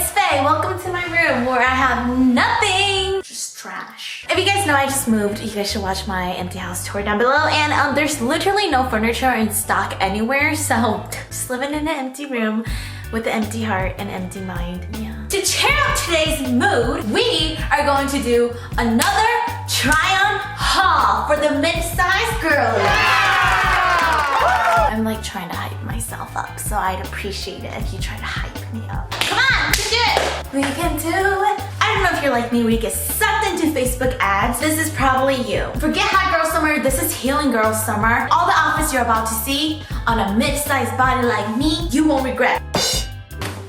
it's Faye. Welcome to my room where I have nothing, just trash. If you guys know I just moved, you guys should watch my empty house tour down below. And there's literally no furniture in stock anywhere, so just living in an empty room with an empty heart and empty mind. Yeah. To cheer up today's mood, we are going to do another try-on haul for the mid-sized girl. I'm like trying to hype myself up, so I'd appreciate it if you try to hype me up. Come on, we can do it! We can do it! I don't know if you're like me where you get sucked into Facebook ads. This is probably you. Forget hot girl summer, this is healing girl summer. All the outfits you're about to see on a mid-sized body like me, you won't regret.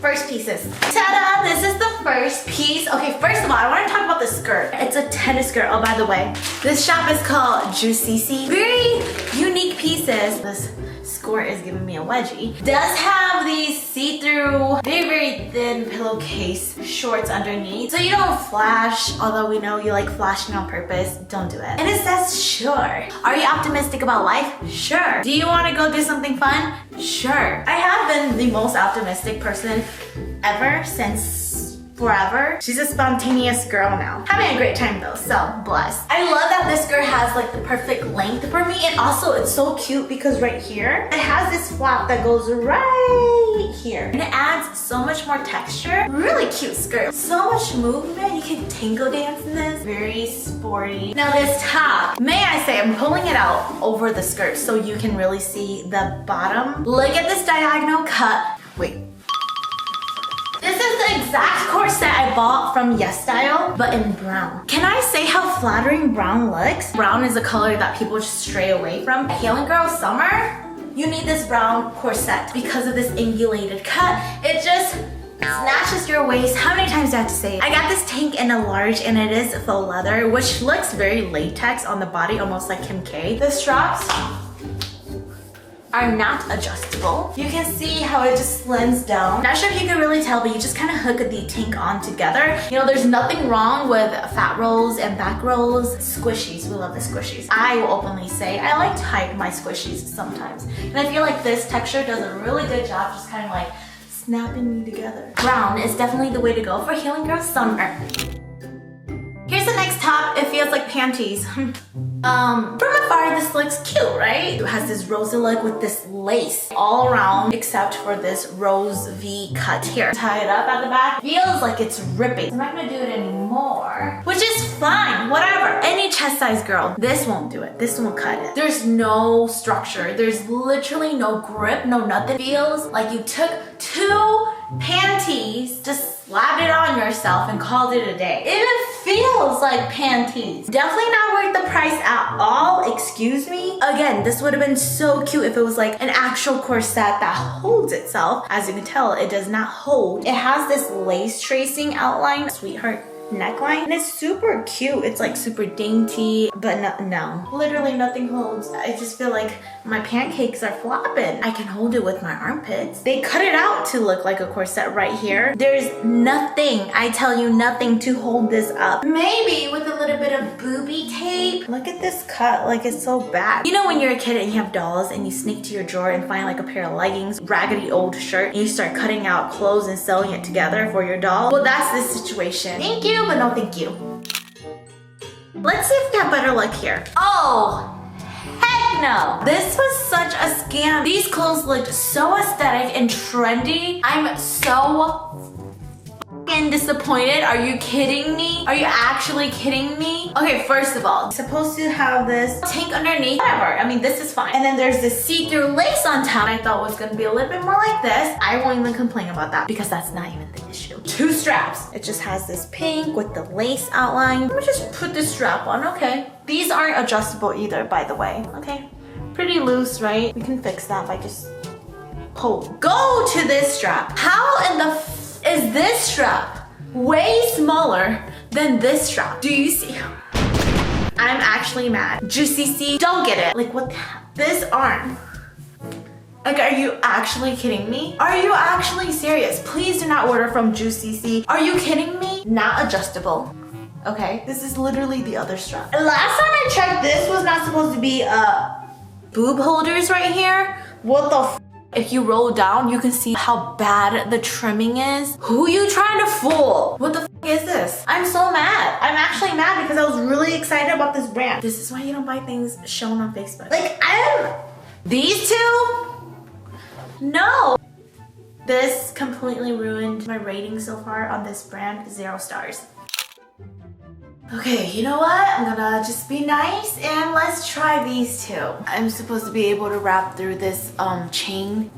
First pieces. Ta-da! This is the first piece. Okay, first of all, I want to talk about the skirt. It's a tennis skirt. Oh, by the way, this shop is called Juicy. Very unique pieces. This skirt is giving me a wedgie. Does have these see-through, very thin pillowcase shorts underneath, so you don't flash. Although we know you like flashing on purpose, don't do it. And it says sure. Are you optimistic about life? Sure. Do you want to go do something fun? Sure. I have been the most optimistic person ever since forever. She's a spontaneous girl now. Having a great time though, so blessed. I love that this skirt has like the perfect length for me, and also it's so cute because right here, it has this flap that goes right here. And it adds so much more texture. Really cute skirt. So much movement. You can tango dance in this. Very sporty. Now this top, may I say, I'm pulling it out over the skirt so you can really see the bottom. Look at this diagonal cut. Wait. This is the exact corset I bought from YesStyle, but in brown. Can I say how flattering brown looks? Brown is a color that people just stray away from. Healing girl summer, you need this brown corset because of this angulated cut. It just snatches your waist. How many times do I have to say it? I got this tank in a large and it is faux leather, which looks very latex on the body, almost like Kim K. The straps are not adjustable. You can see how it just slends down. Not sure if you can really tell, but you just kind of hook the tank on together. You know, there's nothing wrong with fat rolls and back rolls. Squishies, we love the squishies. I will openly say I like to hide my squishies sometimes. And I feel like this texture does a really good job just kind of like snapping me together. Brown is definitely the way to go for healing girl summer. Here's the next top. It feels like panties. From afar, this looks cute, right? It has this rosy look with this lace all around, except for this rose V cut here. Tie it up at the back. Feels like it's ripping. I'm not gonna do it anymore, which is fine, whatever. Any chest size girl, this won't do it. This won't cut it. There's no structure. There's literally no grip, no nothing. Feels like you took two panties, just slapped it on yourself and called it a day. It even feels like panties. Definitely not worth the price at all, excuse me. Again, this would have been so cute if it was like an actual corset that holds itself. As you can tell, it does not hold. It has this lace tracing outline, sweetheart neckline, and it's super cute. It's like super dainty, but no, literally nothing holds. I just feel like my pancakes are flopping. I can hold it with my armpits. They cut it out to look like a corset right here. There's nothing, I tell you, nothing to hold this up. Maybe with a little bit of booby tape. Look at this cut, like it's so bad. You know when you're a kid and you have dolls and you sneak to your drawer and find like a pair of leggings, raggedy old shirt, and you start cutting out clothes and sewing it together for your doll? Well, that's this situation. Thank you, but no thank you. Let's see if we have better luck here. Oh, heck no. This was such a scam. These clothes looked so aesthetic and trendy. I'm so fucking disappointed. Are you kidding me? Are you actually kidding me? Okay, first of all, it's supposed to have this tank underneath. Whatever, I mean, this is fine. And then there's this see-through lace on top. I thought was gonna be a little bit more like this. I won't even complain about that because that's not even the issue. Two straps. It just has this pink with the lace outline. Let me just put this strap on, okay. These aren't adjustable either, by the way, okay. Pretty loose, right? We can fix that by just pull. Go to this strap. How in the is this strap way smaller than this strap? Do you see? I'm actually mad. Juicy, don't get it. Like what the hell? This arm. Like, are you actually kidding me? Are you actually serious? Please do not order from Juicy. Are you kidding me? Not adjustable. Okay, this is literally the other strap. Last time I checked, this was not supposed to be boob holders right here. What the f? If you roll down, you can see how bad the trimming is. Who you trying to fool? What the f is this? I'm so mad. I'm actually mad because I was really excited about this brand. This is why you don't buy things shown on Facebook. Like, these two? No. This completely ruined my rating so far on this brand. 0 stars. Okay, you know what? I'm gonna just be nice and let's try these two. I'm supposed to be able to wrap through this chain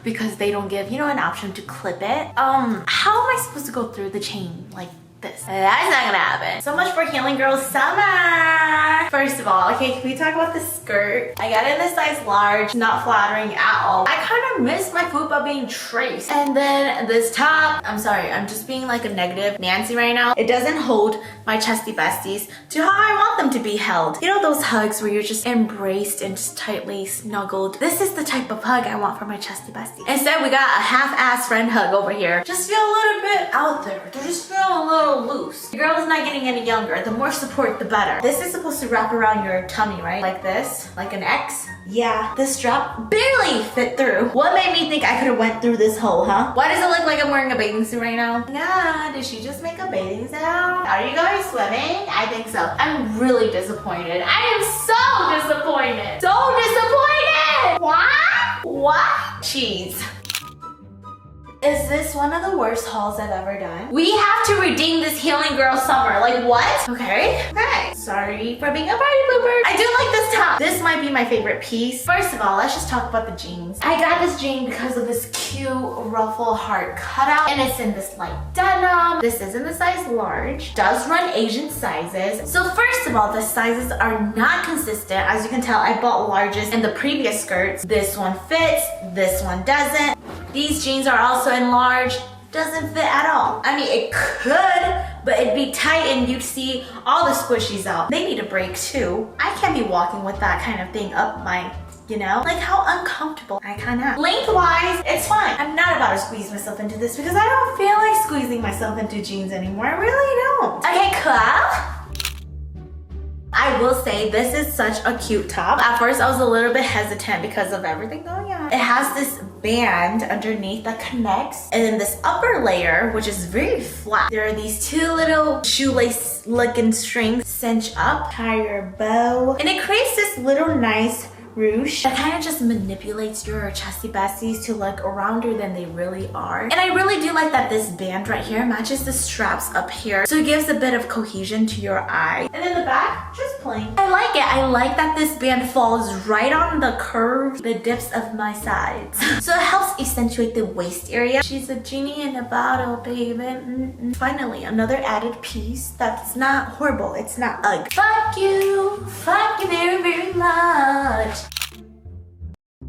because they don't give, you know, an option to clip it. How am I supposed to go through the chain like this? That's not gonna happen. So much for Healing Girl Summer. First of all, okay, can we talk about the skirt? I got it in a size large, not flattering at all. I kind of miss my fupa being traced. And then this top, I'm sorry, I'm just being like a negative Nancy right now. It doesn't hold my chesty besties to how I want them to be held. You know those hugs where you're just embraced and just tightly snuggled? This is the type of hug I want for my chesty bestie. Instead, we got a half-ass friend hug over here. Just feel a little bit out there. They're just feeling a little loose. Your girl is not getting any younger. The more support, the better. This is supposed to wrap around your tummy, right? Like this, like an X. Yeah, this strap barely fit through. What made me think I could have went through this hole, huh? Why does it look like I'm wearing a bathing suit right now? Yeah, did she just make a bathing suit? Are you going swimming? I think so. I'm really disappointed. I am so disappointed. So disappointed! What? Cheese. Is this one of the worst hauls I've ever done? We have to redeem this Healing Girl Summer. Like what? Okay. Sorry for being a party pooper. I do like this top. This might be my favorite piece. First of all, let's just talk about the jeans. I got this jean because of this cute ruffle heart cutout. And it's in this light denim. This is in the size large. Does run Asian sizes. So first of all, the sizes are not consistent. As you can tell, I bought larges in the previous skirts. This one fits, this one doesn't. These jeans are also in large, doesn't fit at all. I mean, it could, but it'd be tight and you'd see all the squishies out. They need a break too. I can't be walking with that kind of thing up my, you know? Like how uncomfortable I kind of. Lengthwise, it's fine. I'm not about to squeeze myself into this because I don't feel like squeezing myself into jeans anymore. I really don't. Okay, cool. I will say this is such a cute top. At first I was a little bit hesitant because of everything going on. It has this band underneath that connects and then this upper layer which is very flat. There are these two little shoelace looking strings cinch up, tie your bow, and it creates this little nice ruche that kind of just manipulates your chesty besties to look rounder than they really are. And I really do like that this band right here matches the straps up here, so it gives a bit of cohesion to your eye. And then the back, just plain. I like it. I like that this band falls right on the curve, the dips of my sides. So it helps accentuate the waist area. She's a genie in a bottle, baby. Finally, another added piece that's not horrible. It's not ugly. Fuck you very, very much.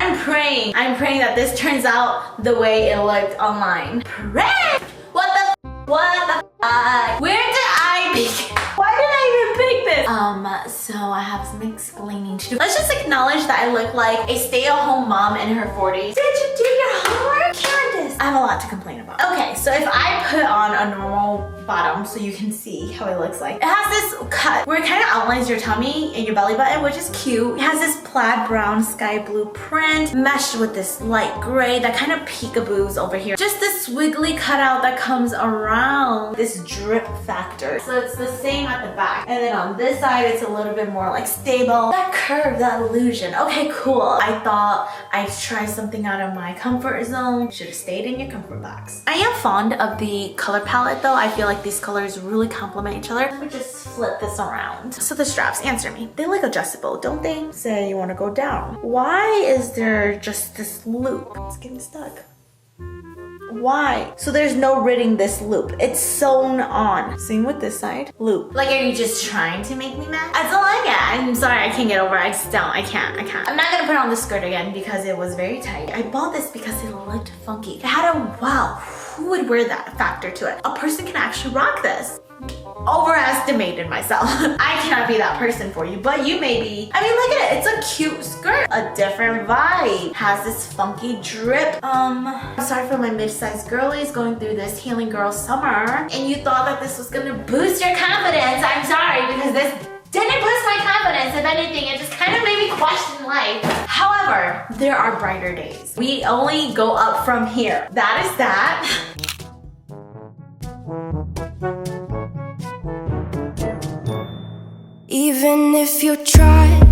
I'm praying that this turns out the way it looked online. Pray! What the fuck? Where did I pick? Why did I even pick this? So I have some explaining to do. Let's just acknowledge that I look like a stay-at-home mom in her 40s. Did you do your homework, Candace? I have a lot to complain about. Okay, so if I put on a normal bottom so you can see how it looks like. It has this cut where it kind of outlines your tummy and your belly button, which is cute. It has this plaid brown sky blue print meshed with this light gray that kind of peekaboos over here. Just this wiggly cutout that comes around this drip factor. So it's the same at the back. And then on this side, it's a little bit more like stable. That curve, that illusion. Okay, cool. I thought I'd try something out of my comfort zone. Should have stayed in your comfort box. I am fond of the color palette though. I feel like these colors really complement each other. Let me just flip this around. So the straps, answer me. They look adjustable, don't they? Say you want to go down. Why is there just this loop? It's getting stuck. Why? So there's no ridding this loop. It's sewn on. Same with this side. Loop. Like, are you just trying to make me mad? I don't like it. I'm sorry, I can't get over it. I just don't. I can't. I'm not gonna put on the skirt again because it was very tight. I bought this because it looked funky. It had a wow. Who would wear that factor to it? A person can actually rock this. Overestimated myself. I cannot be that person for you, but you may be. I mean, look at it. It's a cute skirt. A different vibe. Has this funky drip. I'm sorry for my mid-sized girlies going through this Healing Girl Summer, and you thought that this was gonna boost your confidence. I'm sorry, because this didn't boost my confidence. If anything, it just kind of made me question life. However, there are brighter days. We only go up from here. That is that. Even if you try